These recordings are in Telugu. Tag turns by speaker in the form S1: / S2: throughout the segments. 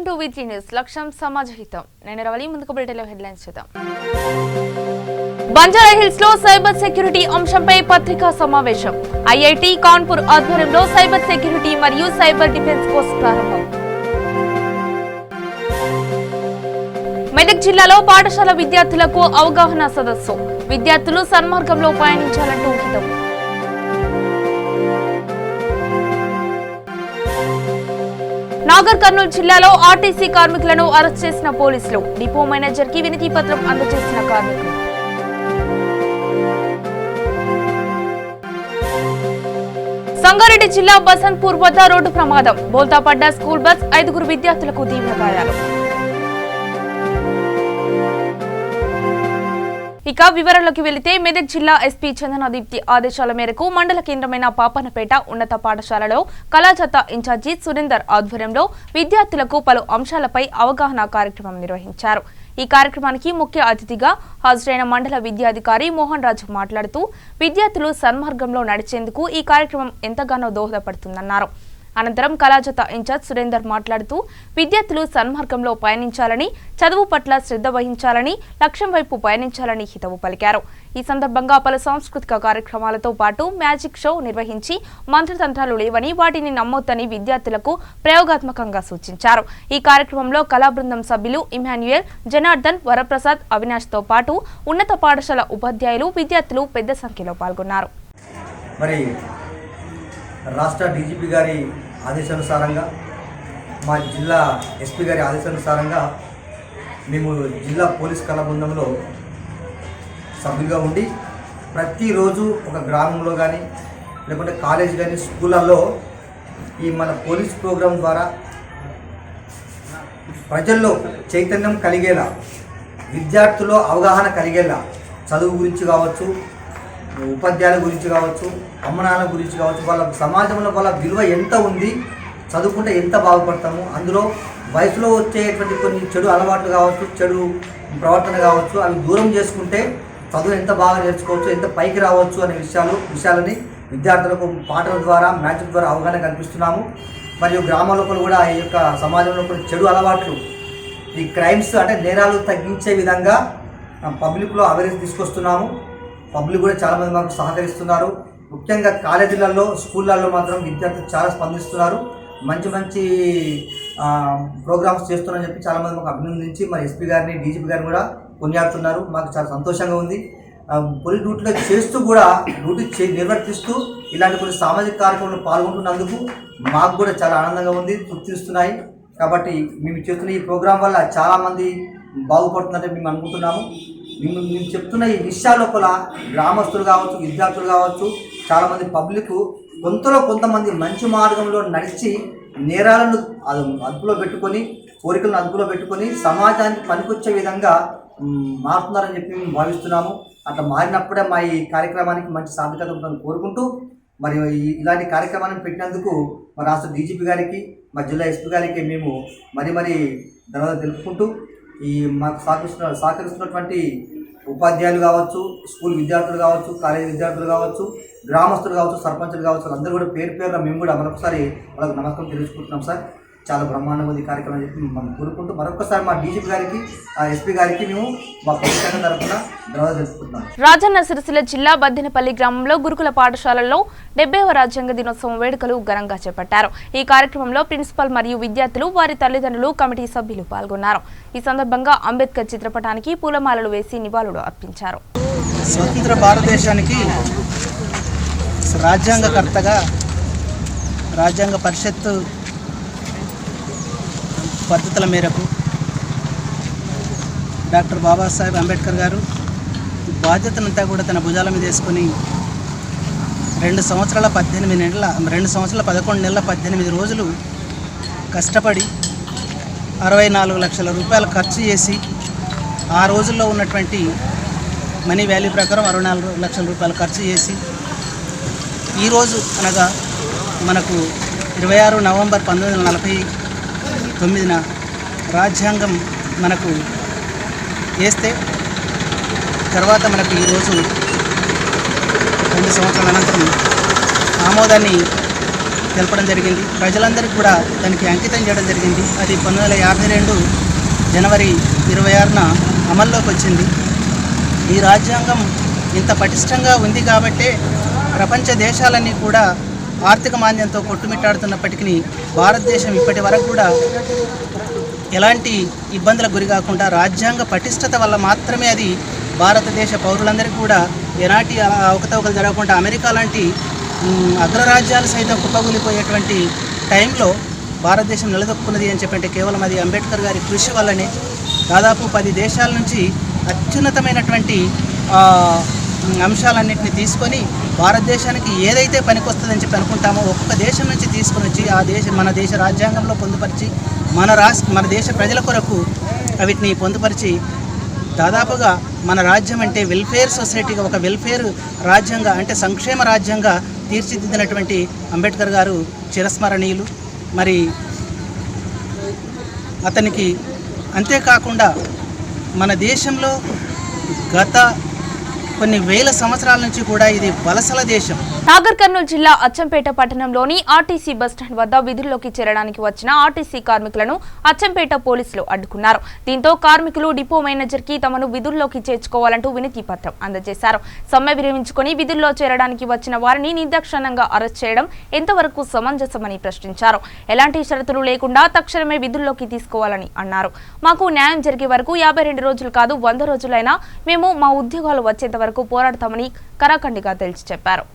S1: Welcome two weekly news. లక్ష్యం సమాజ హితం. నేను రవలి. ముందుకు బులెటిన్లో హెడ్లైన్స్ చూద్దాం. బంజారా హిల్స్ లో సైబర్ సెక్యూరిటీ అంశంపై పత్రికా సమావేశం. ఐఐటి కాన్పూర్ ఆధ్వర్యంలో సైబర్ సెక్యూరిటీ మరియు సైబర్ డిఫెన్స్ కోర్సు ప్రారంభం. మెదక్ జిల్లాలో పాఠశాల విద్యార్థులకు అవగాహన సదస్సు. విద్యార్థులు సన్మార్గంలో పయనించాలంటూ హితం. నాగర్ కర్నూలు జిల్లాలో ఆర్టీసీ కార్మికులను అరెస్ట్ చేసిన పోలీసులు. డిపో మేనేజర్ కి వినతి పత్రం అందజేసిన కార్మికులు. సంగారెడ్డి జిల్లా బసంత్పూర్ వద్ద రోడ్డు ప్రమాదం. బోల్తా పడ్డ స్కూల్ బస్. 5 విద్యార్థులకు తీవ్ర గాయాలు. ఇక వివరాల్లోకి వెళితే మెదక్ జిల్లా ఎస్పీ చందన దీప్తి ఆదేశాల మేరకు మండల కేంద్రమైన పాపన్నపేట ఉన్నత పాఠశాలలో కళాజాత ఇన్ఛార్జి సురేందర్ ఆధ్వర్యంలో విద్యార్థులకు పలు అంశాలపై అవగాహన కార్యక్రమం నిర్వహించారు. ఈ కార్యక్రమానికి ముఖ్య అతిథిగా హాజరైన మండల విద్యాధికారి మోహన్ రాజు మాట్లాడుతూ విద్యార్థులు సన్మార్గంలో నడిచేందుకు ఈ కార్యక్రమం ఎంతగానో దోహదపడుతుందన్నారు. అనంతరం కళాజాత ఇన్ఛార్జ్ సురేందర్ మాట్లాడుతూ విద్యార్థులు సన్మార్గంలో పయనించాలని, చదువు పట్ల శ్రద్ధ వహించాలని, లక్ష్యం వైపు పయనించాలని హితవు పలికారు. ఈ సందర్భంగా పలు సాంస్కృతిక కార్యక్రమాలతో పాటు మ్యాజిక్ షో నిర్వహించి మంత్రతంత్రాలు లేవని, వాటిని నమ్మొద్దని విద్యార్థులకు ప్రయోగాత్మకంగా సూచించారు. ఈ కార్యక్రమంలో కళా బృందం సభ్యులు ఇమాన్యుయల్, జనార్దన్, వరప్రసాద్, అవినాష్ తో పాటు ఉన్నత పాఠశాల ఉపాధ్యాయులు, విద్యార్థులు పెద్ద సంఖ్యలో పాల్గొన్నారు.
S2: రాష్ట్ర డీజీపీ గారి ఆదేశానుసారంగా, మా జిల్లా ఎస్పీ గారి ఆదేశానుసారంగా మేము జిల్లా పోలీస్ కళా బృందంలో సభ్యులుగా ఉండి ప్రతిరోజు ఒక గ్రామంలో కానీ లేకుంటే కాలేజ్ కానీ స్కూళ్ళల్లో ఈ మన పోలీస్ ప్రోగ్రాం ద్వారా ప్రజల్లో చైతన్యం కలిగేలా, విద్యార్థుల్లో అవగాహన కలిగేలా, చదువు గురించి కావచ్చు, ఉపాధ్యాయుల గురించి కావచ్చు, అమ్మనాన్న గురించి కావచ్చు, వాళ్ళ సమాజంలో వాళ్ళ విలువ ఎంత ఉంది, చదువుకుంటే ఎంత బాగుపడతాము, అందులో వయసులో వచ్చేటువంటి కొన్ని చెడు అలవాట్లు కావచ్చు, చెడు ప్రవర్తన కావచ్చు, అవి దూరం చేసుకుంటే చదువు ఎంత బాగా నేర్చుకోవచ్చు, ఎంత పైకి రావచ్చు అనే విషయాలని విద్యార్థులకు పాటల ద్వారా, మ్యాజిక్ ద్వారా అవగాహన కల్పిస్తున్నాము. మరియు గ్రామాల్లో కూడా ఈ యొక్క సమాజంలో కొన్ని చెడు అలవాట్లు, ఈ క్రైమ్స్ అంటే నేరాలు తగ్గించే విధంగా పబ్లిక్లో అవేర్నెస్ తీసుకొస్తున్నాము. పబ్లిక్ కూడా చాలామంది మాకు సహకరిస్తున్నారు. ముఖ్యంగా కాలేజీలలో, స్కూళ్ళల్లో మాత్రం విద్యార్థులు చాలా స్పందిస్తున్నారు. మంచి మంచి ప్రోగ్రామ్స్ చేస్తున్నారని చెప్పి చాలామంది మాకు అభినందించి మరి ఎస్పీ గారిని, డీజీపీ గారిని కూడా కొనియాడుతున్నారు. మాకు చాలా సంతోషంగా ఉంది. పోలీస్ డ్యూటీలో చేస్తూ కూడా డ్యూటీ నిర్వర్తిస్తూ ఇలాంటి కొన్ని సామాజిక కార్యక్రమంలో పాల్గొంటున్నందుకు మాకు కూడా చాలా ఆనందంగా ఉంది, తృప్తిస్తున్నాయి. కాబట్టి మేము చేస్తున్న ఈ ప్రోగ్రాం వల్ల చాలామంది బాగుపడుతుందంటే మేము అనుకుంటున్నాము. మేము చెప్తున్న ఈ విషయాల లోపల గ్రామస్తులు కావచ్చు, విద్యార్థులు కావచ్చు, చాలామంది పబ్లిక్ కొంతమంది మంచి మార్గంలో నడిచి నేరాలను అదుపులో పెట్టుకొని, కోరికలను అదుపులో పెట్టుకొని సమాజానికి పనికొచ్చే విధంగా మారుతున్నారని చెప్పి మేము భావిస్తున్నాము. అట్లా మారినప్పుడే మా ఈ కార్యక్రమానికి మంచి సార్థకత ఉంటుందని కోరుకుంటూ, మరియు ఇలాంటి కార్యక్రమాన్ని పెట్టినందుకు మా రాష్ట్ర డీజీపీ గారికి, మా జిల్లా ఎస్పీ గారికి మేము మరీ ధన్యవాదాలు తెలుపుకుంటూ, ఈ మాకు సహకరిస్తున్నటువంటి ఉపాధ్యాయులు కావచ్చు, స్కూల్ విద్యార్థులు కావచ్చు, కాలేజీ విద్యార్థులు కావచ్చు, గ్రామస్తులు కావచ్చు, సర్పంచులు కావచ్చు, అందరూ కూడా పేరున మేము కూడా మరొకసారి వాళ్ళకు నమస్కారం తెలుసుకుంటున్నాం. సార్, చాలా బ్రహ్మాండంగా ఈ కార్యక్రమం చెప్పి మనం కోరుకుంటూ మరొకసారి మా డీజీపీ గారికి, ఎస్పీ గారికి మేము మా ప్రభుత్వం తరఫున ధన్యవాదాలు తెలుసుకుంటున్నాం.
S1: రాజన్న సిరిసిల్ల జిల్లా బద్దెనపల్లి గ్రామంలో గురుకుల పాఠశాలలో 70వ రాజ్యాంగ దినోత్సవం వేడుకలు ఘనంగా చేపట్టారు. ఈ కార్యక్రమంలో ప్రిన్సిపల్ మరియు విద్యార్థులు, వారి తల్లిదండ్రులు, కమిటీ సభ్యులు పాల్గొన్నారు. ఈ సందర్భంగా అంబేద్కర్ చిత్రపటానికి పూలమాలలు వేసి నివాళులు అర్పించారు.
S3: స్వతంత్ర భారతదేశానికి రాజ్యాంగకర్తగా రాజ్యాంగ పరిషత్తు పద్ధతుల మేరకు డాక్టర్ బాబాసాహెబ్ అంబేద్కర్ గారు బాధ్యతనంతా కూడా తన భుజాల మీద వేసుకొని 2 సంవత్సరాల 11 నెలల 18 రోజులు కష్టపడి 64 లక్షల రూపాయలు ఖర్చు చేసి, ఆ రోజుల్లో ఉన్నటువంటి మనీ వాల్యూ ప్రకారం 64 లక్షల రూపాయలు ఖర్చు చేసి, ఈరోజు అనగా మనకు 26 నవంబర్ 1949 రాజ్యాంగం మనకు వేస్తే తర్వాత మనకు ఈరోజు 2 సంవత్సరాల అనంతరం ఆమోదాన్ని తెలపడం జరిగింది. ప్రజలందరికీ కూడా దానికి అంకితం చేయడం జరిగింది. అది 1952 జనవరి 26న అమల్లోకి వచ్చింది. ఈ రాజ్యాంగం ఇంత పటిష్టంగా ఉంది కాబట్టే ప్రపంచ దేశాలన్నీ కూడా ఆర్థిక మాంద్యంతో కొట్టుమిట్టాడుతున్నప్పటికీ భారతదేశం ఇప్పటి వరకు కూడా ఎలాంటి ఇబ్బందులకు గురి కాకుండా రాజ్యాంగ పటిష్టత వల్ల మాత్రమే అది భారతదేశ పౌరులందరికీ కూడా ఎలాంటి అవకతవకలు జరగకుండా అమెరికా లాంటి అగ్రరాజ్యాలు సైతం కుప్పగూలిపోయేటువంటి టైంలో భారతదేశం నిలదొక్కున్నది అని చెప్పంటే కేవలం అది అంబేద్కర్ గారి కృషి వల్లనే. దాదాపు 10 దేశాల నుంచి అత్యున్నతమైనటువంటి అంశాలన్నింటినీ తీసుకొని భారతదేశానికి ఏదైతే పనికొస్తుందని చెప్పి అనుకుంటామో ఒక్కొక్క దేశం నుంచి తీసుకొని వచ్చి మన దేశ రాజ్యాంగంలో పొందుపరిచి మన దేశ ప్రజల కొరకు వీటిని పొందుపరిచి దాదాపుగా మన రాజ్యం అంటే వెల్ఫేర్ సొసైటీగా ఒక వెల్ఫేర్ రాజ్యంగా అంటే సంక్షేమ రాజ్యంగా తీర్చిదిద్దినటువంటి అంబేద్కర్ గారు చిరస్మరణీయులు. మరి అతనికి అంతేకాకుండా మన దేశంలో గత కొన్ని వేల సంవత్సరాల నుంచి కూడా ఇది వలసల దేశం.
S1: నాగర్ కర్నూలు జిల్లా అచ్చంపేట పట్టణంలోని ఆర్టీసీ బస్టాండ్ వద్ద విధుల్లోకి చేరడానికి వచ్చిన ఆర్టీసీ కార్మికులను అచ్చంపేట పోలీసులు అడ్డుకున్నారు. దీంతో కార్మికులు డిపో మేనేజర్ కి తమను విధుల్లోకి చేర్చుకోవాలంటూ వినతి పత్రం అందజేశారు. సమ్మె విరమించుకుని విధుల్లో చేరడానికి వచ్చిన వారిని నిర్దాక్షిణ్యంగా అరెస్ట్ చేయడం ఎంతవరకు సమంజసమని ప్రశ్నించారు. ఎలాంటి షరతులు లేకుండా తక్షణమే విధుల్లోకి తీసుకోవాలని అన్నారు. మాకు న్యాయం జరిగే వరకు 52 రోజులు కాదు 100 రోజులైనా మేము మా ఉద్యోగాలు వచ్చేంత వరకు పోరాడతామని కరాఖండిగా తేల్చి చెప్పారు.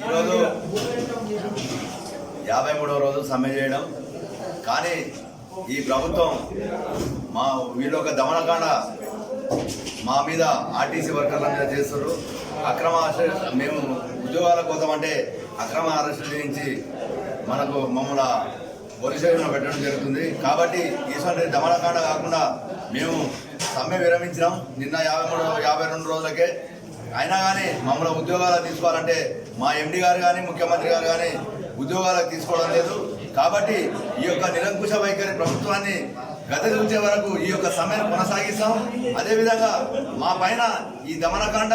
S4: ఈరోజు 53వ రోజు సమ్మె చేయడం, కానీ ఈ ప్రభుత్వం వీళ్ళు ఒక దమనకాండ మా మీద ఆర్టీసీ వర్కర్ల మీద చేస్తారు. అక్రమ అరెస్ట్, మేము ఉద్యోగాల కోసం అంటే అక్రమ అరెస్టులు చేయించి మమ్మల్ని పోలీస్ స్టేషన్లో పెట్టడం జరుగుతుంది. కాబట్టి ఈసారి దమనకాండ కాకుండా మేము సమ్మె విరమించినాం నిన్న 52 రోజులకే. అయినా కానీ మమ్మల్ని ఉద్యోగాలు తీసుకోవాలంటే మా ఎండి గారు కానీ ముఖ్యమంత్రి గారు కానీ ఉద్యోగాలకు తీసుకోవడం లేదు. కాబట్టి ఈ యొక్క నిరంకుశ వైఖరి ప్రభుత్వాన్ని గత చూసే వరకు ఈ యొక్క సమ్మెను కొనసాగిస్తాం. అదేవిధంగా మా పైన ఈ దమనకాండ,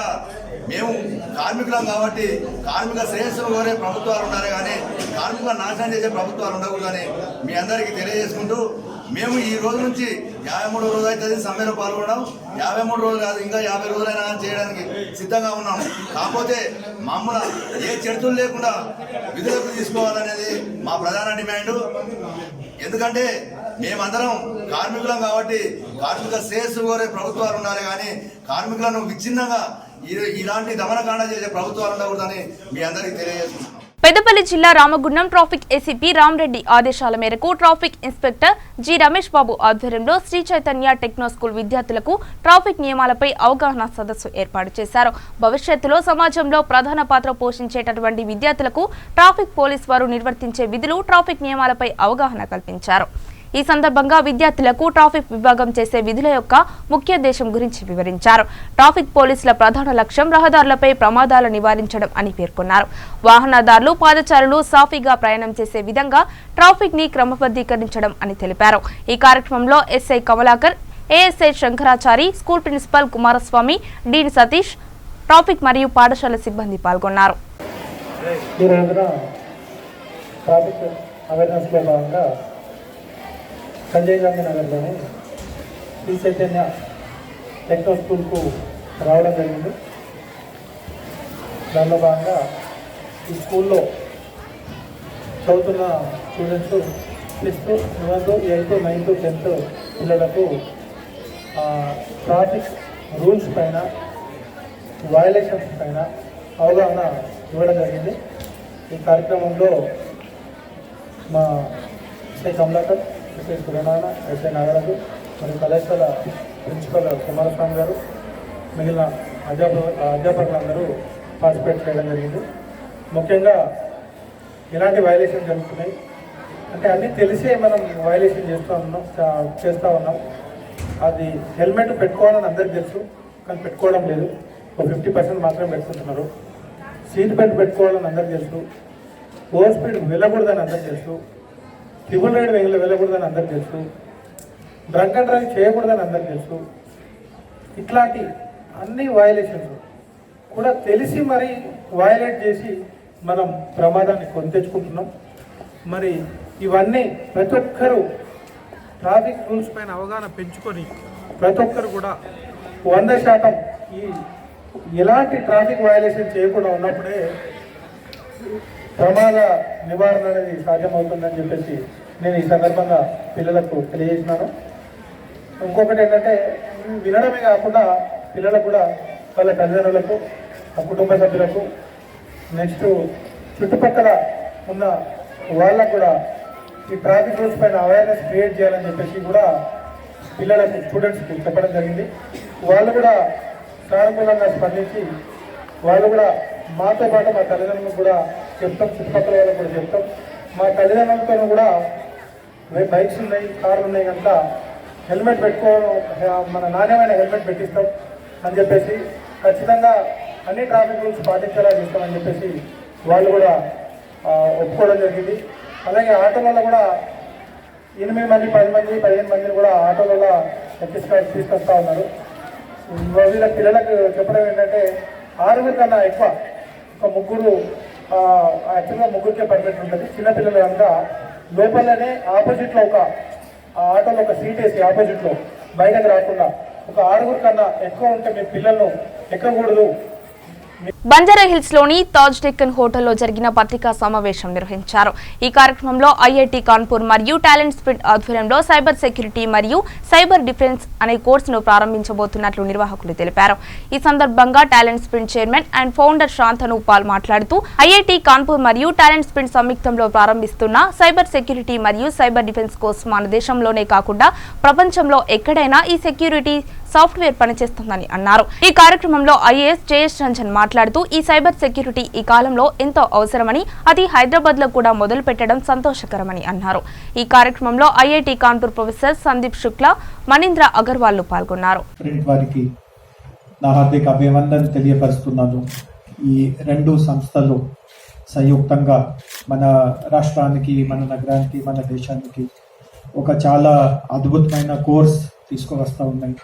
S4: మేము కార్మికులం కాబట్టి కార్మిక శ్రేయస్సును కోరే ప్రభుత్వాలు ఉండాలి, కానీ కార్మికుల నాశనం చేసే ప్రభుత్వాలు ఉండకూడదని మీ అందరికీ తెలియజేసుకుంటూ, మేము ఈ రోజు నుంచి 53వ రోజు అవుతుంది సమ్మెలో పాల్గొనడం. 53 రోజులు కాదు, ఇంకా 50 రోజులైనా చేయడానికి సిద్ధంగా ఉన్నాం. కాకపోతే మమ్మల్ని ఏ చర్చలు లేకుండా విధులకు తీసుకోవాలనేది మా ప్రధాన డిమాండ్. ఎందుకంటే మేమందరం కార్మికులం కాబట్టి కార్మిక శ్రేయస్సు కోరే ప్రభుత్వాలు ఉండాలి, కానీ కార్మికులను విచ్ఛిన్నంగా ఇలాంటి దమనకాండ చేసే ప్రభుత్వాలు ఉండకూడదని మీ అందరికీ తెలియజేస్తున్నాం.
S1: పెద్దపల్లి జిల్లా రామగుండం ట్రాఫిక్ ఏసీపీ రామరెడ్డి ఆదేశాల మేరకు traffic inspector G Ramesh Babu ఆధ్వర్యంలో శ్రీ చైతన్య టెక్నో స్కూల్ విద్యార్థులకు ట్రాఫిక్ నియమాలపై అవగాహన సదస్సు ఏర్పాటు చేశారు. భవిష్యత్తులో సమాజంలో ప్రధాన పాత్ర పోషించేటటువంటి విద్యార్థులకు ట్రాఫిక్ పోలీస్ వారు నిర్వర్తించే విధులు, ట్రాఫిక్ నియమాలపై అవగాహన కల్పించారు. ఈ సందర్భంగా విద్యార్థులకు ట్రాఫిక్ విభాగం చేసే విధుల యొక్క ముఖ్యోద్దేశం గురించి వివరించారు. ట్రాఫిక్ పోలీసుల ప్రధాన లక్ష్యం రహదారులపై ప్రమాదాలు నివారించడం అని పేర్కొన్నారు. వాహనదారులు, పాదచారులు సాఫీగా ప్రయాణం చేసే విధంగా ట్రాఫిక్ ని క్రమబద్ధీకరించడం అని తెలిపారు. ఈ కార్యక్రమంలో SI Kamalakar, ASI Shankarachari, school principal Kumaraswamy, dean Satish, traffic మరియు పాఠశాల సిబ్బంది పాల్గొన్నారు.
S5: సంజయ్ గాంధీ నగర్లోని శ్రీ చైతన్య టెక్నో స్కూల్కు రావడం జరిగింది. దానిలో భాగంగా ఈ స్కూల్లో చదువుతున్న students 6th, 7th, 8th, 9th, 10th పిల్లలకు ట్రాఫిక్ రూల్స్ పైన, వయలేషన్స్ పైన అవగాహన ఇవ్వడం జరిగింది. ఈ కార్యక్రమంలో మా SI Kamalakar, SI Suranarayana, SI Nagaraju మరియు కళాశాల ప్రిన్సిపల్ కుమారస్వామి గారు, మిగిలిన అధ్యాపకులందరూ పార్టిసిపేట్ చేయడం జరిగింది. ముఖ్యంగా ఎలాంటి వైలేషన్ జరుగుతున్నాయి అంటే అన్నీ తెలిసే మనం వైలేషన్ చేస్తూ ఉన్నాం. అది హెల్మెట్ పెట్టుకోవాలని అందరికీ తెలుసు, కానీ పెట్టుకోవడం లేదు. ఒక 50% మాత్రమే పెట్టుకుంటున్నారు. సీట్ బెల్ట్ పెట్టుకోవాలని అందరికీ తెలుసు. ఓవర్ స్పీడ్ వెళ్ళకూడదని అందరికీ తెలుసు. ట్రిపుల్ రైడ్ వెళ్ళకూడదని అందరికీ తెలుసు. డ్రంక్ అండ్ డ్రైవ్ చేయకూడదని అందరికీ తెలుసు. ఇట్లాంటి అన్ని వయలేషన్స్ కూడా తెలిసి మరి వయలేట్ చేసి మనం ప్రమాదాన్ని కొని తెచ్చుకుంటున్నాం. మరి ఇవన్నీ ప్రతి ఒక్కరూ ట్రాఫిక్ రూల్స్ పైన అవగాహన పెంచుకొని ప్రతి ఒక్కరు కూడా 100% ఈ ఎలాంటి ట్రాఫిక్ వయలేషన్ చేయకుండా ఉన్నప్పుడే ప్రమాద నివారణ అనేది సాధ్యమవుతుందని చెప్పేసి నేను ఈ సందర్భంగా పిల్లలకు తెలియజేసినాను. ఇంకొకటి ఏంటంటే వినడమే కాకుండా పిల్లలకు కూడా వాళ్ళ తల్లిదండ్రులకు, కుటుంబ సభ్యులకు, నెక్స్ట్ చుట్టుపక్కల ఉన్న వాళ్ళకు కూడా ఈ ట్రాఫిక్ రూల్స్ పైన అవేర్నెస్ క్రియేట్ చేయాలని చెప్పేసి కూడా పిల్లలకు, స్టూడెంట్స్కి చెప్పడం జరిగింది. వాళ్ళు కూడా సానుకూలంగా స్పందించి వాళ్ళు కూడా మాతో పాటు మా తల్లిదండ్రులకు కూడా చెప్తాం, చుట్టుపక్కల వాళ్ళకు కూడా చెప్తాం. మా తల్లిదండ్రులతో కూడా బైక్స్ ఉన్నాయి, కార్లు ఉన్నాయి కనుక హెల్మెట్ పెట్టుకోవడం, మన నాణ్యమైన హెల్మెట్ పెట్టిస్తాం అని చెప్పేసి ఖచ్చితంగా అన్ని ట్రాఫిక్ రూల్స్ పాటించేలా చేస్తామని చెప్పేసి వాళ్ళు కూడా ఒప్పుకోవడం జరిగింది. అలాగే ఆటోలలో కూడా 8 మంది, 10 మంది, 15 మందిని కూడా ఆటోలలో తీసుకొస్తా ఉన్నారు. వీళ్ళ పిల్లలకు చెప్పడం ఏంటంటే 6 కన్నా ఎక్కువ, ఒక 3 యాక్చువల్గా 3కే పర్మిట్ ఉంటుంది. చిన్నపిల్లలు కనుక లోపలనే ఆపోజిట్లో ఒక ఆటోలో ఒక సీట్ వేసి ఆపోజిట్లో బయటకు రాకుండా ఒక 6 కన్నా ఎక్కువ ఉంటే మీ పిల్లలను ఎక్కకూడదు.
S1: బంజారాహిల్స్ లోని తాజ్ డెక్కన్ హోటల్లో జరిగిన పత్రికా సమావేశం నిర్వహించారు. ఈ కార్యక్రమంలో ఐఐటి కాన్పూర్ మరియు టాలెంట్ స్ప్రింట్ ఆధ్వర్యంలో సైబర్ సెక్యూరిటీ మరియు సైబర్ డిఫెన్స్ అనే కోర్సును ప్రారంభించబోతున్నట్లు నిర్వాహకులు తెలిపారు. ఈ సందర్భంగా Talent Sprint chairman and founder Shantanu Paul మాట్లాడుతూ ఐఐటి కాన్పూర్ మరియు టాలెంట్ స్ప్రింట్ సంయుక్తంలో ప్రారంభిస్తున్న సైబర్ సెక్యూరిటీ మరియు సైబర్ డిఫెన్స్ కోర్సు మన దేశంలోనే కాకుండా ప్రపంచంలో ఎక్కడైనా ఈ సెక్యూరిటీ సాఫ్ట్వేర్ పనిచేస్తుందని అన్నారు. ఈ కార్యక్రమంలో ఐఏఎస్ జయేష్ రంజన్ మాట్లాడుతూ ఈ సైబర్ సెక్యూరిటీ ఈ కాలంలో ఎంతో అవసరమని, అది హైదరాబాద్ లో కూడా మొదలు పెట్టడం సంతోషకరమని అన్నారు. ఈ కార్యక్రమంలో ఐఐటి కాన్పూర్ ప్రొఫెసర్ సందీప్ శుక్లా, మనీంద్ర అగర్వాల్ పాల్గొన్నారు.
S6: వారికి నా హార్దిక అభివందన తెలియపరుస్తున్నాను. ఈ 2 సంస్థలు సంయుక్తంగా మన రాష్ట్రానికి, మన నగరానికి, మన దేశానికి ఒక చాలా అద్భుతమైన కోర్స్ తీసుకువస్తూ ఉన్నాయి.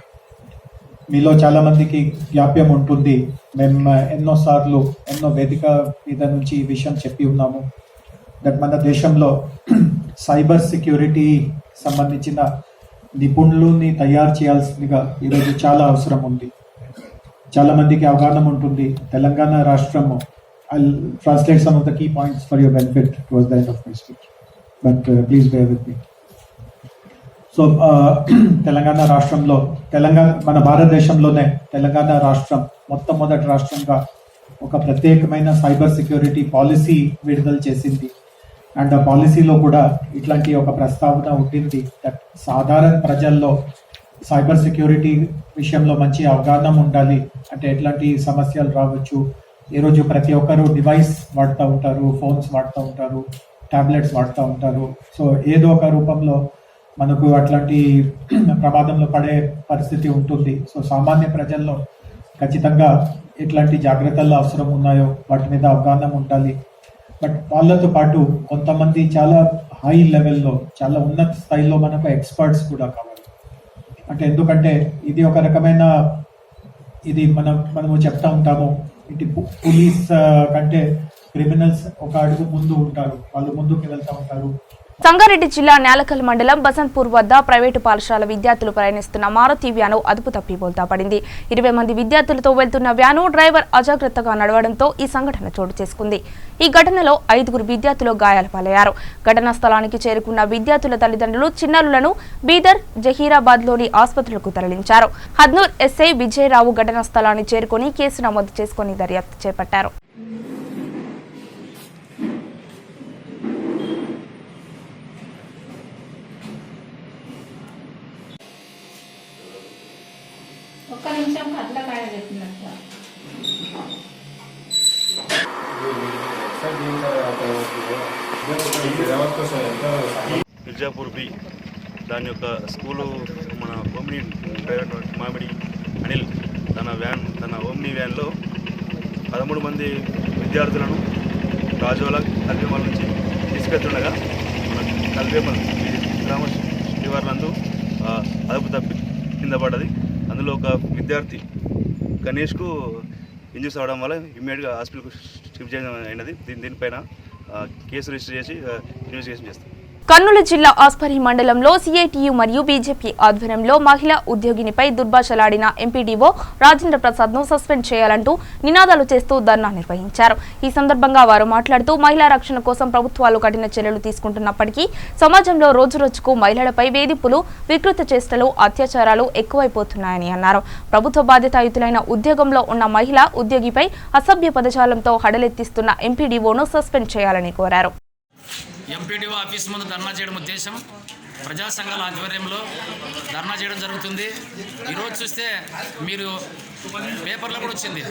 S6: మీలో చాలా మందికి జ్ఞాప్యం ఉంటుంది, మేము ఎన్నోసార్లు ఎన్నో వేదిక మీద నుంచి ఈ విషయం చెప్పి ఉన్నాము. దట్ మన దేశంలో సైబర్ సెక్యూరిటీ సంబంధించిన నిపుణులని తయారు చేయాల్సిందిగా ఈరోజు చాలా అవసరం ఉంది. చాలా మందికి అవగాహన ఉంటుంది. తెలంగాణ రాష్ట్రము, I'll translate some of the key points for your benefit towards the end of my speech, but please bear with me. So Telangana రాష్ట్రంలో, మన భారతదేశంలోనే తెలంగాణ రాష్ట్రం మొట్టమొదటి రాష్ట్రంగా ఒక ప్రత్యేకమైన సైబర్ సెక్యూరిటీ పాలసీ విడుదల చేసింది. అండ్ ఆ పాలసీలో కూడా ఇట్లాంటి ఒక ప్రస్తావన ఉంటుంది, సాధారణ ప్రజల్లో సైబర్ సెక్యూరిటీ విషయంలో మంచి అవగాహన ఉండాలి. అంటే ఎట్లాంటి సమస్యలు రావచ్చు. ఈరోజు ప్రతి ఒక్కరు డివైస్ వాడుతూ ఉంటారు, ఫోన్స్ వాడుతూ ఉంటారు, ట్యాబ్లెట్స్ వాడుతూ ఉంటారు. సో ఏదో ఒక రూపంలో మనకు అట్లాంటి ప్రమాదంలో పడే పరిస్థితి ఉంటుంది. సో సామాన్య ప్రజల్లో ఖచ్చితంగా ఎట్లాంటి జాగ్రత్తలు అవసరం ఉన్నాయో వాటి మీద అవగాహన ఉండాలి. బట్ వాళ్ళతో పాటు కొంతమంది చాలా హై లెవెల్లో, చాలా ఉన్నత స్థాయిలో మనకు ఎక్స్పర్ట్స్ కూడా కావాలి. అంటే ఎందుకంటే ఇది ఒక రకమైన, ఇది మనము చెప్తా ఉంటాము, ఇటు పోలీస్ కంటే క్రిమినల్స్ ఒక అడుగు ముందు ఉంటారు, వాళ్ళు ముందుకు వెళ్తూ ఉంటారు.
S1: సంగారెడ్డి జిల్లా నేలకల్ మండలం బసంత్పూర్ వద్ద ప్రైవేటు పాఠశాల విద్యార్థులు ప్రయాణిస్తున్న మారుతి వ్యాను అదుపు తప్పి బోల్తా పడింది. 20 మంది విద్యార్థులతో వెళ్తున్న వ్యాను డ్రైవర్ అజాగ్రత్తగా నడవడంతో ఈ సంఘటన చోటు చేసుకుంది. ఈ ఘటనలో 5 విద్యార్థులు గాయాల పాలయ్యారు. ఘటనా స్థలానికి చేరుకున్న విద్యార్థుల తల్లిదండ్రులు చిన్నారులను బీదర్, జహీరాబాద్లోని ఆసుపత్రులకు తరలించారు. హద్నూర్ ఎస్ఐ విజయరావు ఘటనా స్థలాన్ని చేరుకుని కేసు నమోదు చేసుకుని దర్యాప్తు చేపట్టారు.
S7: ఒక్క నిమిషం కట్ల కాయ పెట్టినట్టు మిర్జాపూర్ బి దాని యొక్క స్కూలు మన ఓమ్ని డ్రైవర్ మామిడి అనిల్ తన ఓమ్ని వ్యాన్లో 13 మంది విద్యార్థులను రాజోల కల్వేమల నుంచి తీసుకెళ్తుండగా మన కల్వేమల్ గ్రామ శివారు నందు అదుపు తప్పి కింద పడ్డది. అందులో ఒక విద్యార్థి గణేష్కు ఇంజూస్ అవడం వల్ల ఇమ్మీడియట్గా హాస్పిటల్కు షిఫ్ట్ చేయడం అయినది. దీనిపైన కేసు రిజిస్టర్ చేసి ఇన్వెస్టిగేషన్ చేస్తాం.
S1: కర్నూలు జిల్లా ఆస్పరి మండలంలో సిఐటియు మరియు బీజేపీ ఆధ్వర్యంలో మహిళా ఉద్యోగినిపై దుర్భాషలాడిన ఎంపీడీఓ రాజేంద్ర ప్రసాద్ ను సస్పెండ్ చేయాలంటూ నినాదాలు చేస్తూ ధర్నా నిర్వహించారు. ఈ సందర్భంగా వారు మాట్లాడుతూ మహిళా రక్షణ కోసం ప్రభుత్వాలు కఠిన చర్యలు తీసుకుంటున్నప్పటికీ సమాజంలో రోజురోజుకు మహిళలపై వేధింపులు, వికృత చేష్టలు, అత్యాచారాలు ఎక్కువైపోతున్నాయని అన్నారు. ప్రభుత్వ బాధ్యతాయుతులైన ఉద్యోగంలో ఉన్న మహిళా ఉద్యోగిపై అసభ్య పదజాలంతో హడలెత్తిస్తున్న ఎంపీడీఓను సస్పెండ్ చేయాలని కోరారు.
S8: ఎంపీడీఓ ఆఫీస్ ముందు ధర్నా చేయడం ఉద్దేశం ప్రజా సంఘాల ఆధ్వర్యంలో ధర్నా చేయడం జరుగుతుంది. ఈరోజు చూస్తే మీరు పేపర్లో కూడా వచ్చింది,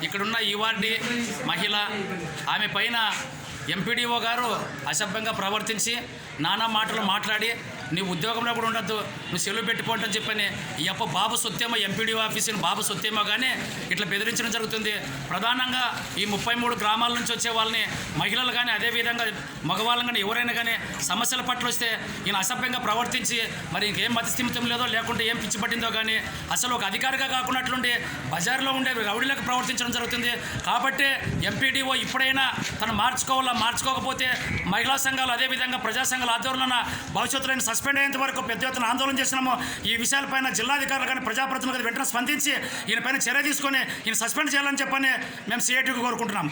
S8: ఇక్కడున్న ఈవార్డి మహిళ ఆమె పైన ఎంపీడీఓ గారు అసభ్యంగా ప్రవర్తించి నానా మాటలు మాట్లాడి నువ్వు ఉద్యోగంలో కూడా ఉండొద్దు, నువ్వు సెలవు పెట్టుకోండి చెప్పని ఈ అప్ప బాబు సొత్తేమో ఎంపీడీఓ ఆఫీసుని బాబు సొత్తేమో కానీ ఇట్లా బెదిరించడం జరుగుతుంది. ప్రధానంగా ఈ 33 గ్రామాల నుంచి వచ్చే వాళ్ళని మహిళలు కానీ అదేవిధంగా మగవాళ్ళని కానీ ఎవరైనా కానీ సమస్యల పట్ల వస్తే ఈయన అసభ్యంగా ప్రవర్తించి మరి ఇంకేం మతిస్థిమితం లేదో లేకుంటే ఏం పిచ్చి పట్టిందో కానీ అసలు ఒక అధికారిగా కాకున్నట్లుండి బజార్లో ఉండే రౌడీలకు ప్రవర్తించడం జరుగుతుంది. కాబట్టి ఎంపీడీఓ ఇప్పుడైనా తను మార్చుకోకపోతే మహిళా సంఘాలు అదేవిధంగా ప్రజా సంఘాల ఆధ్వర్యంలో భవిష్యత్తులో సస్పెండ్ అయ్యేంత వరకు పెద్ద ఎత్తున ఆందోళన చేస్తున్నాము. ఈ విషయాలపైన జిల్లాధికారులు కానీ ప్రజాప్రతినిధులు వెంటనే స్పందించి ఈయన పైన చర్య తీసుకొని ఈయన సస్పెండ్ చేయాలని చెప్పని మేము సిఐటికి కోరుకుంటున్నాం.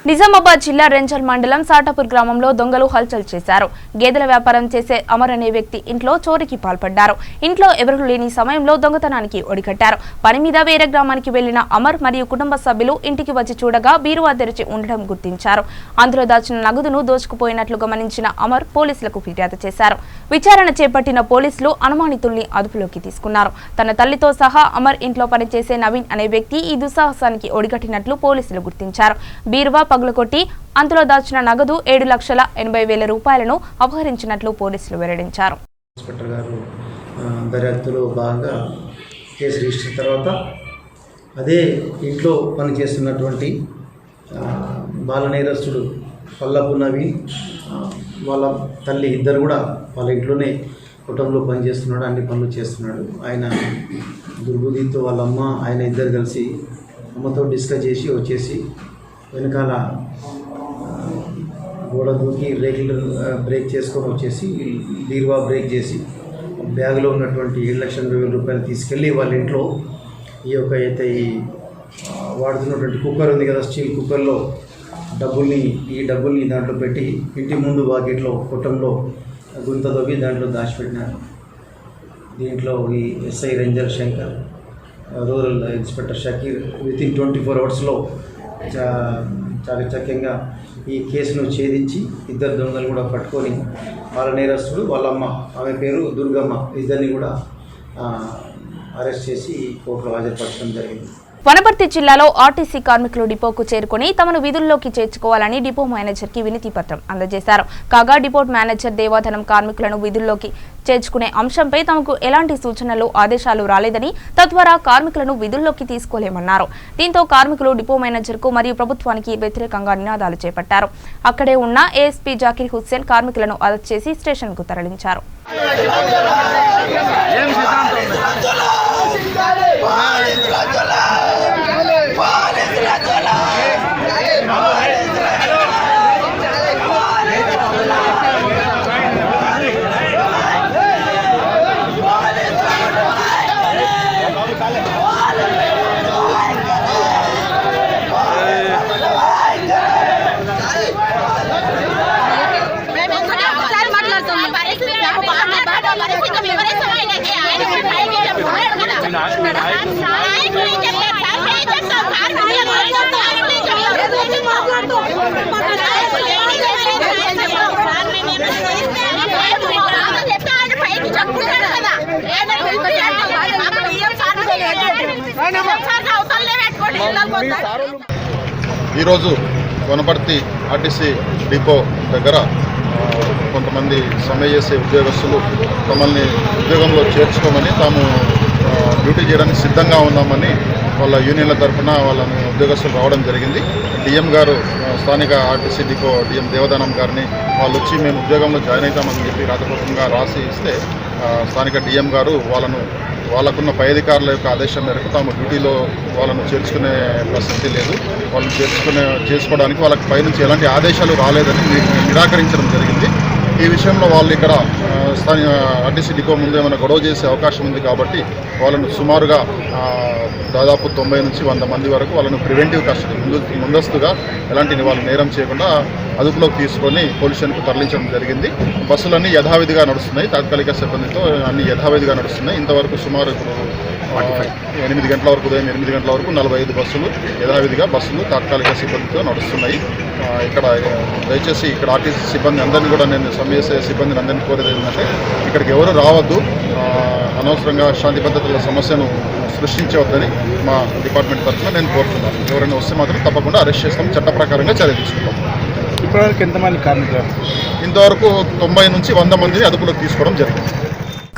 S1: నిజామాబాద్ జిల్లా రెంజల్ మండలం సాటాపూర్ గ్రామంలో దొంగలు హల్చల్ చేశారు. గేదెల వ్యాపారం చేసే అమర్ అనే వ్యక్తి ఇంట్లో చోరీకి పాల్పడ్డారు. ఇంట్లో ఎవరూ లేని సమయంలో దొంగతనానికి ఒడికట్టారు. పని మీద వేరే గ్రామానికి వెళ్లిన అమర్ మరియు కుటుంబ సభ్యులు ఇంటికి వచ్చి చూడగా బీరువా తెరిచి ఉండడం గుర్తించారు. అందులో దాచిన నగదును దోచుకుపోయినట్లు గమనించిన అమర్ పోలీసులకు ఫిర్యాదు చేశారు. విచారణ చేపట్టిన పోలీసులు అనుమానితుల్ని అదుపులోకి తీసుకున్నారు. తన తల్లితో సహా అమర్ ఇంట్లో పనిచేసే నవీన్ అనే వ్యక్తి ఈ దుస్సాహసానికి ఒడిగట్టినట్లు పోలీసులు గుర్తించారు. బీరువా పగులకొట్టి అందులో దాచిన నగదు 7,80,000 రూపాయలను అపహరించినట్లు పోలీసులు వెల్లడించారు.
S9: ఇన్స్పెక్టర్ గారు దర్యాప్తులో భాగంగా కేసు రిజిస్టర్ తర్వాత అదే ఇంట్లో పనిచేస్తున్నటువంటి బాల నేరస్తుడు పల్లపు నవీన్ వాళ్ళ తల్లి ఇద్దరు కూడా వాళ్ళ ఇంట్లోనే కుటుంబంలో పనిచేస్తున్నాడు, అన్ని పనులు చేస్తున్నాడు. ఆయన దుర్బుద్ధితో వాళ్ళ అమ్మ ఆయన ఇద్దరు కలిసి అమ్మతో డిస్కస్ చేసి వచ్చేసి వెనకాల గోడ దూకి రేకులు బ్రేక్ చేసుకొని వచ్చేసి బీరువా బ్రేక్ చేసి బ్యాగులో ఉన్నటువంటి 7,80,000 రూపాయలు తీసుకెళ్ళి వాళ్ళ ఇంట్లో ఈ యొక్క అయితే ఈ వాడుతున్నటువంటి కుక్కర్ ఉంది కదా, స్టీల్ కుక్కర్లో ఈ డబ్బుల్ని దాంట్లో పెట్టి ఇంటి ముందు వాకిట్లో కుట్టంలో గుంత తవ్వి దాంట్లో దాచిపెట్టినారు. దీంట్లో ఈ SI ranger Shankar, rural inspector Shakir within 24 అవర్స్లో చాకచక్యంగా ఈ కేసును ఛేదించి ఇద్దరు దొంగలు కూడా పట్టుకొని వాళ్ళ నేరస్తుడు వాళ్ళ అమ్మ, ఆమె పేరు దుర్గమ్మ, ఇద్దరిని కూడా అరెస్ట్ చేసి కోర్టులో హాజరుపరచడం జరిగింది.
S1: వనపర్తి జిల్లాలో ఆర్టీసీ కార్మికులు డిపోకు చేరుకుని తమను విధుల్లోకి చేర్చుకోవాలని డిపో మేనేజర్కి వినతి పత్రం అందజేశారు. కాగా డిపో మేనేజర్ దేవాధనం కార్మికులను విధుల్లోకి చేర్చుకునే అంశంపై తమకు ఎలాంటి సూచనలు, ఆదేశాలు రాలేదని, తద్వారా కార్మికులను విధుల్లోకి తీసుకోలేమన్నారు. దీంతో కార్మికులు డిపో మేనేజర్కు మరియు ప్రభుత్వానికి వ్యతిరేకంగా నినాదాలు చేపట్టారు. అక్కడే ఉన్న ఏఎస్పీ జాకీర్ హుస్సేన్ కార్మికులను అరెస్ట్ చేసి స్టేషన్కు తరలించారు.
S10: ఈరోజు వనపర్తి ఆర్టీసీ డిపో దగ్గర కొంతమంది సమ్మె చేసే ఉద్యోగస్తులు తమల్ని ఉద్యోగంలో చేర్చుకోమని తాము డ్యూటీ చేయడానికి సిద్ధంగా ఉన్నామని వాళ్ళ యూనియన్ల తరఫున వాళ్ళని ఉద్యోగస్తులు రావడం జరిగింది. డిఎం గారు స్థానిక ఆర్టీసీ డిపో డిఎం దేవదానం గారిని వాళ్ళు వచ్చి మేము ఉద్యోగంలో జాయిన్ అవుతామని చెప్పి రాతపూర్వకంగా రాసి ఇస్తే స్థానిక డిఎం గారు వాళ్ళకున్న పై అధికారుల యొక్క ఆదేశం మేరకు తాము డ్యూటీలో వాళ్ళను చేర్చుకునే ప్రసక్తి లేదు, వాళ్ళని చేసుకోవడానికి వాళ్ళకి పైనుంచి ఎలాంటి ఆదేశాలు రాలేదని నిరాకరించడం జరిగింది. ఈ విషయంలో వాళ్ళు ఇక్కడ స్థానిక ఆర్టీసీ డిపో ముందు ఏమైనా గొడవ చేసే అవకాశం ఉంది కాబట్టి వాళ్ళను సుమారుగా దాదాపు 90 నుంచి 100 మంది వరకు వాళ్ళను ప్రివెంటివ్ కస్టడీ ముందస్తుగా ఎలాంటి వాళ్ళు నేరం చేయకుండా అదుపులోకి తీసుకొని పోలీస్ స్టేషన్కు తరలించడం జరిగింది. బస్సులన్నీ యథావిధిగా నడుస్తున్నాయి, తాత్కాలిక సిబ్బందితో అన్ని యథావిధిగా నడుస్తున్నాయి. ఇంతవరకు సుమారు 8 గంటల వరకు ఉదయం 8 గంటల వరకు 45 బస్సులు యథావిధిగా బస్సులు తాత్కాలిక సిబ్బందితో నడుస్తున్నాయి. ఇక్కడ దయచేసి ఇక్కడ ఆర్టీసీ సిబ్బంది అందరినీ కూడా నేను సమ్మె సిబ్బందిని అందరినీ కోరేది ఏంటంటే ఇక్కడికి ఎవరు రావద్దు, అనవసరంగా శాంతి భద్రతల సమస్యను సృష్టించవద్దని మా డిపార్ట్మెంట్ తరఫున నేను కోరుతున్నాను. ఎవరైనా వస్తే మాత్రం తప్పకుండా అరెస్ట్ చేస్తాం, చట్ట ప్రకారంగా చర్య తీసుకుంటాం.
S5: ఇప్పటివరకు ఎంతమంది కార్మికులు?
S10: ఇంతవరకు 90 నుంచి 100 మందిని అదుపులోకి తీసుకోవడం జరిగింది.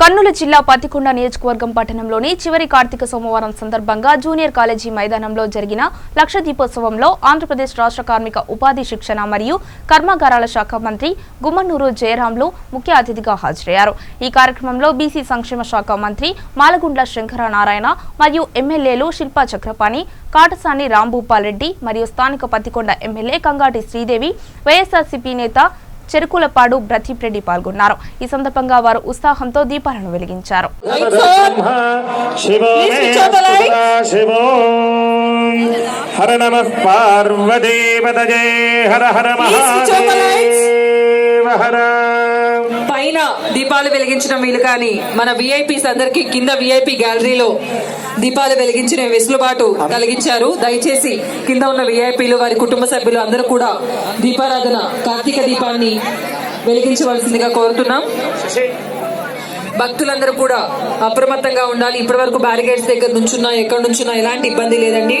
S1: కర్నూలు జిల్లా పత్తికొండ నియోజకవర్గం పట్టణంలోని చివరి కార్తీక సోమవారం సందర్భంగా జూనియర్ కాలేజీ మైదానంలో జరిగిన లక్ష దీపోత్సవంలో ఆంధ్రప్రదేశ్ రాష్ట్ర కార్మిక ఉపాధి శిక్షణ మరియు కర్మాగారాల శాఖ మంత్రి గుమ్మనూరు జయరాంలు ముఖ్య అతిథిగా హాజరయ్యారు. ఈ కార్యక్రమంలో బీసీ సంక్షేమ శాఖ మంత్రి మాలగుండ్ల శంకరనారాయణ మరియు ఎమ్మెల్యేలు శిల్పా చక్రపాణి, కాటసాని రాంభూపాల్ రెడ్డి మరియు స్థానిక పత్తికొండ ఎమ్మెల్యే కంగాటి శ్రీదేవి, వైఎస్ఆర్సీపీ నేత చెరుకులపాడు ప్రదీప్ రెడ్డి పాల్గొన్నారు. ఈ సందర్భంగా వారు ఉత్సాహంతో దీపాలను వెలిగించారు.
S11: హర నమః పార్వదేవతజే హర హర మహాదేవ. పైన దీపాలు వెలిగించడం వీలు కానీ మన విఐపీస్ అందరికీ కింద విఐపీ గ్యాలరీలో దీపాలు వెలిగించిన వెసులుబాటు కలిగించారు. దయచేసి కింద ఉన్న విఐపీలు వారి కుటుంబ సభ్యులు అందరూ కూడా దీపారాధన కార్తీక దీపాన్ని వెలిగించవలసిందిగా కోరుతున్నాం. భక్తులందరూ కూడా అప్రమత్తంగా ఉండాలి. ఇప్పటి వరకు బ్యారికేడ్స్ దగ్గర నుంచున్నా ఎక్కడ నుంచున్నా ఎలాంటి ఇబ్బంది లేదండి.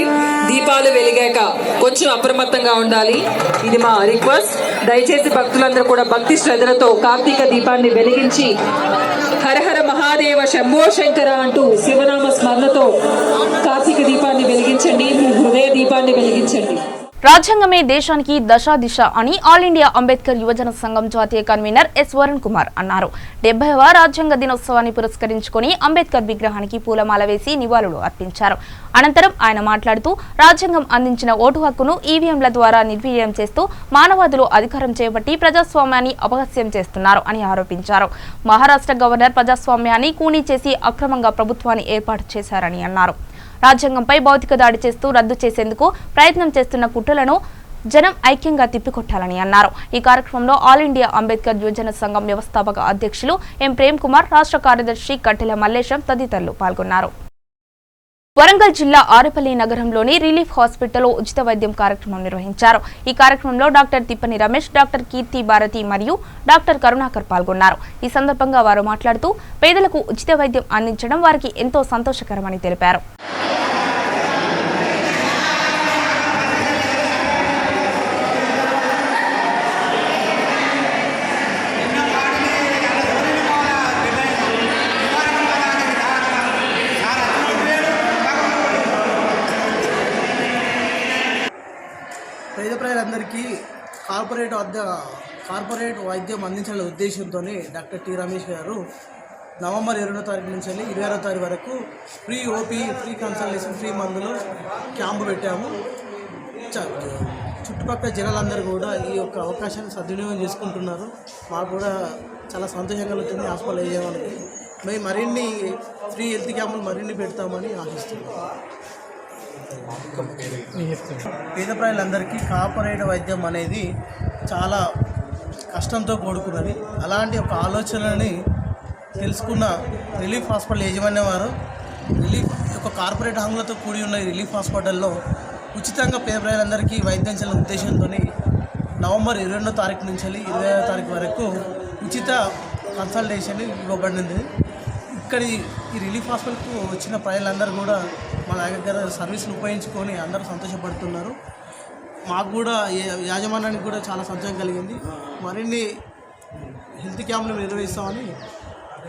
S11: దీపాలు వెలిగాక కొంచెం అప్రమత్తంగా ఉండాలి, ఇది మా రిక్వెస్ట్. దయచేసి భక్తులందరూ కూడా భక్తి శ్రద్ధలతో కార్తీక దీపాన్ని వెలిగించి హర హర మహాదేవ శంభో శంకర అంటూ శివనామ స్మరణతో కార్తీక దీపాన్ని వెలిగించండి, మీ హృదయ దీపాన్ని వెలిగించండి.
S1: రాజ్యాంగమే దేశానికి దశా దిశ అని ఆల్ ఇండియా అంబేద్కర్ యువజన సంఘం జాతీయ కన్వీనర్ ఎస్ వరుణ్ కుమార్ అన్నారు. 70వ రాజ్యాంగ దినోత్సవాన్ని పురస్కరించుకుని అంబేద్కర్ విగ్రహానికి పూలమాల వేసి నివాళులు అర్పించారు. అనంతరం ఆయన మాట్లాడుతూ రాజ్యాంగం అందించిన ఓటు హక్కును ఈవీఎంల ద్వారా నిర్వీర్యం చేస్తూ మానవాదులు అధికారం చేపట్టి ప్రజాస్వామ్యాన్ని అపహాస్యం చేస్తున్నారు అని ఆరోపించారు. మహారాష్ట్ర గవర్నర్ ప్రజాస్వామ్యాన్ని కూనీ చేసి అక్రమంగా ప్రభుత్వాన్ని ఏర్పాటు చేశారని అన్నారు. రాజ్యాంగంపై భౌతిక దాడి చేస్తూ రద్దు చేసేందుకు ప్రయత్నం చేస్తున్న కుట్రలను జనం ఐక్యంగా తిప్పికొట్టాలని అన్నారు. ఈ కార్యక్రమంలో ఆల్ ఇండియా అంబేద్కర్ యువజన సంఘం వ్యవస్థాపక అధ్యక్షులు ఎం ప్రేమ్ కుమార్, రాష్ట్ర కార్యదర్శి కట్టెల మల్లేశం తదితరులు పాల్గొన్నారు. వరంగల్ జిల్లా ఆరేపల్లి నగరంలోని రిలీఫ్ హాస్పిటల్లో ఉచిత వైద్యం కార్యక్రమం నిర్వహించారు. ఈ కార్యక్రమంలో డాక్టర్ తిప్పని రమేష్, డాక్టర్ కీర్తి భారతి మరియు డాక్టర్ కరుణాకర్ పాల్గొన్నారు. ఈ సందర్భంగా వారు మాట్లాడుతూ పేదలకు ఉచిత వైద్యం అందించడం వారికి ఎంతో సంతోషకరమని తెలిపారు.
S3: పేద ప్రజలందరికీ కార్పొరేట్ వైద్యం అందించాలనే ఉద్దేశంతో డాక్టర్ టి రమేష్ గారు నవంబర్ 20వ తారీఖు నుంచి 26వ తారీఖు వరకు free OP, free consultation, free మందులు క్యాంపు పెట్టాము. చుట్టుపక్కల జనాలందరూ కూడా ఈ యొక్క అవకాశాన్ని సద్వినియోగం చేసుకుంటున్నారు. మాకు కూడా చాలా సంతోషంగా కలుగుతుంది. హాస్పిటల్ అయ్యే వాళ్ళకి మేము మరిన్ని ఫ్రీ హెల్త్ క్యాంపులు మరిన్ని పెడతామని ఆశిస్తున్నాం. పేద ప్రజలందరికీ కార్పొరేట్ వైద్యం అనేది చాలా కష్టంతో కూడుకున్నది. అలాంటి ఒక ఆలోచనని తెలుసుకున్న రిలీఫ్ హాస్పిటల్ యాజమాన్యం వారు ఒక కార్పొరేట్ హామీలతో కూడి ఉన్న రిలీఫ్ హాస్పిటల్లో ఉచితంగా పేద ప్రజలందరికీ వైద్యం చేయాలనే ఉద్దేశంతో నవంబర్ 22వ తారీఖు నుంచి 25వ తారీఖు వరకు ఉచిత కన్సల్టేషన్ ఇవ్వబడింది. ఇక్కడ ఈ రిలీఫ్ హాస్పిటల్కు వచ్చిన ప్రజలందరూ కూడా మా దగ్గర సర్వీసులు ఉపయోగించుకొని అందరూ సంతోషపడుతున్నారు. మాకు కూడా యాజమాన్యానికి కూడా చాలా సంతోషం కలిగింది. మరిన్ని హెల్త్ క్యాంపులు నిర్వహిస్తామని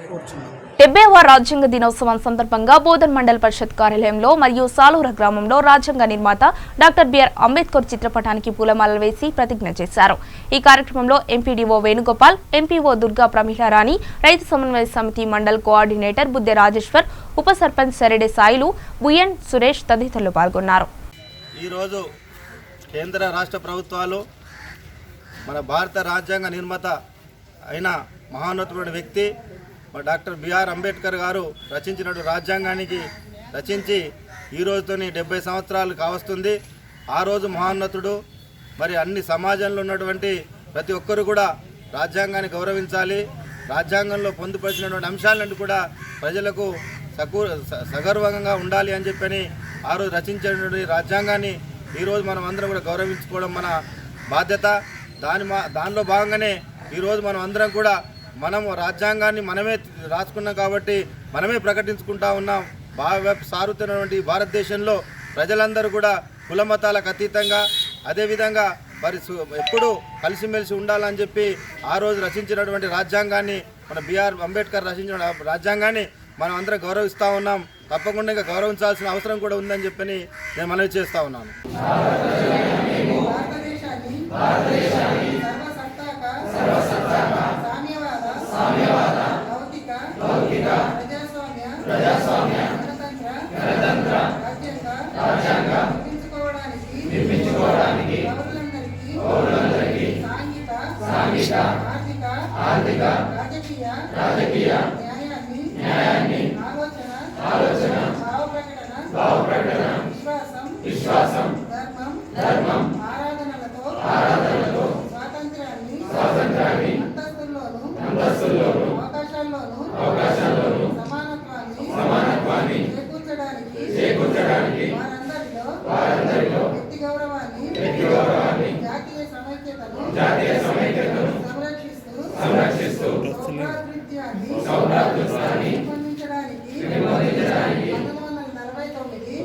S3: కోరుచున్నాం.
S1: 70వ రాజ్యాంగ దినోత్సవం సందర్భంగా బోధన్ మండల పరిషత్ కార్యాలయంలో మరియు సాలూర గ్రామంలో రాజ్యాంగ నిర్మాత డాక్టర్ బిఆర్ అంబేద్కర్ చిత్రపటానికి పూలమాలలు వేసి ప్రతిజ్ఞ చేశారు. ఈ కార్యక్రమంలో ఎంపీడీఓ వేణుగోపాల్, ఎంపీఓ దుర్గా ప్రమీలారాణి, రైతు సమన్వయ సమితి మండల్ కోఆర్డినేటర్ బుద్దె రాజేశ్వర్, ఉప సర్పంచ్ సెరెడే సాయిలు, బుయన్ సురేష్ తదితరులు పాల్గొన్నారు.
S12: ఈరోజు కేంద్ర రాష్ట్ర ప్రభుత్వాలు మన భారత రాజ్యాంగ నిర్మాత అయిన మహోన్నతమైన వ్యక్తి డాక్టర్ బిఆర్ అంబేద్కర్ గారు రచించినటువంటి రాజ్యాంగానికి రచించి ఈ రోజుతోని 70 సంవత్సరాలు కావస్తుంది. ఆ రోజు మహోన్నతుడు మరి అన్ని సమాజంలో ఉన్నటువంటి ప్రతి ఒక్కరు కూడా రాజ్యాంగాన్ని గౌరవించాలి. రాజ్యాంగంలో పొందుపరిచినటువంటి అంశాలన్నీ కూడా ప్రజలకు సగర్వంగా ఉండాలి అని చెప్పని ఆ రోజు రచించినటువంటి రాజ్యాంగాన్ని ఈరోజు మనం అందరం కూడా గౌరవించుకోవడం మన బాధ్యత. దానిలో భాగంగానే ఈరోజు మనం అందరం కూడా మనము రాజ్యాంగాన్ని మనమే రాసుకున్నాం కాబట్టి మనమే ప్రకటించుకుంటా ఉన్నాం. సారుతున్నటువంటి భారతదేశంలో ప్రజలందరూ కూడా కుల మతాలకు అతీతంగా అదేవిధంగా మరి ఎప్పుడూ కలిసిమెలిసి ఉండాలని చెప్పి ఆ రోజు రచించినటువంటి రాజ్యాంగాన్ని మన బిఆర్ అంబేద్కర్ రచించిన రాజ్యాంగాన్ని మనం అందరం గౌరవిస్తూ ఉన్నాం. తప్పకుండా ఇంకా గౌరవించాల్సిన అవసరం కూడా ఉందని చెప్పని నేను మనవి చేస్తూ ఉన్నాను.
S5: విశ్వాసం ఆరాధనలతో స్వాతంత్రాన్ని అంతస్తుల్లోను అవకాశాల్లోను సమానత్వాన్ని చేకూర్చడానికి వారందరిలో వ్యక్తి గౌరవాన్ని జాతీయ సమైక్యతను సంరక్షిస్తూ సౌభ్రాతృత్వాన్ని పెంపొందించడానికి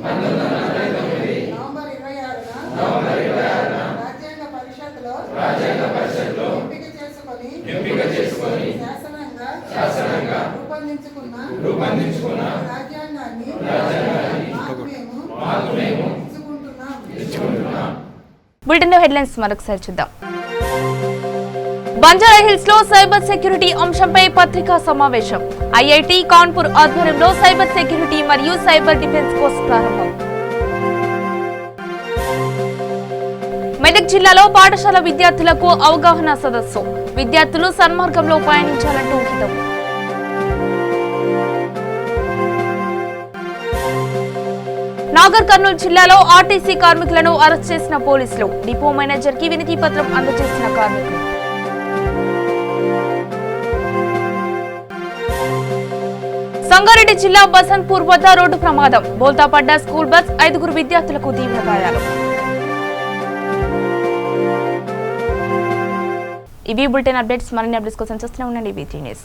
S5: 1949 నవంబర్ 26న రాజ్యాంగ పరిషత్లో ఎంపిక చేసుకొని శాసనంగా రూపొందించుకున్న రాజ్యాంగాన్ని మాకు మేము ఇచ్చుకుంటున్నాం.
S1: బులెటిన్ హెడ్లైన్స్ మరొకసారి చూద్దాం. బంజారాహిల్స్ లో సైబర్ సెక్యూరిటీ అంశంపై పత్రికా సమావేశం. ఐఐటి కాన్పూర్ ఆధ్వర్యంలో సైబర్ సెక్యూరిటీ మరియు సైబర్ డిఫెన్స్ కోర్సు ప్రారంభం. మెదక్ జిల్లాలో పాఠశాల విద్యార్థులకు అవగాహన సదస్సు. విద్యార్థులు సన్మార్గంలో పయనించాలంటూ హితం. నాగర్ కర్నూలు జిల్లాలో ఆర్టీసీ కార్మికులను అరెస్ట్ చేసిన పోలీసులు. డిపో మేనేజర్ కి వినతి పత్రం అందజేసిన కార్మికులు. సంగారెడ్డి జిల్లా బసంత్పూర్ వద్ద రోడ్డు ప్రమాదం. బోల్తా పడ్డ స్కూల్ బస్, 5 విద్యార్థులకు తీవ్ర గాయాలు. ఇవి బులెటిన్ అప్డేట్స్. మరిన్ని అప్డేట్స్ కోసం చూస్తూనే ఉండండి V3 న్యూస్.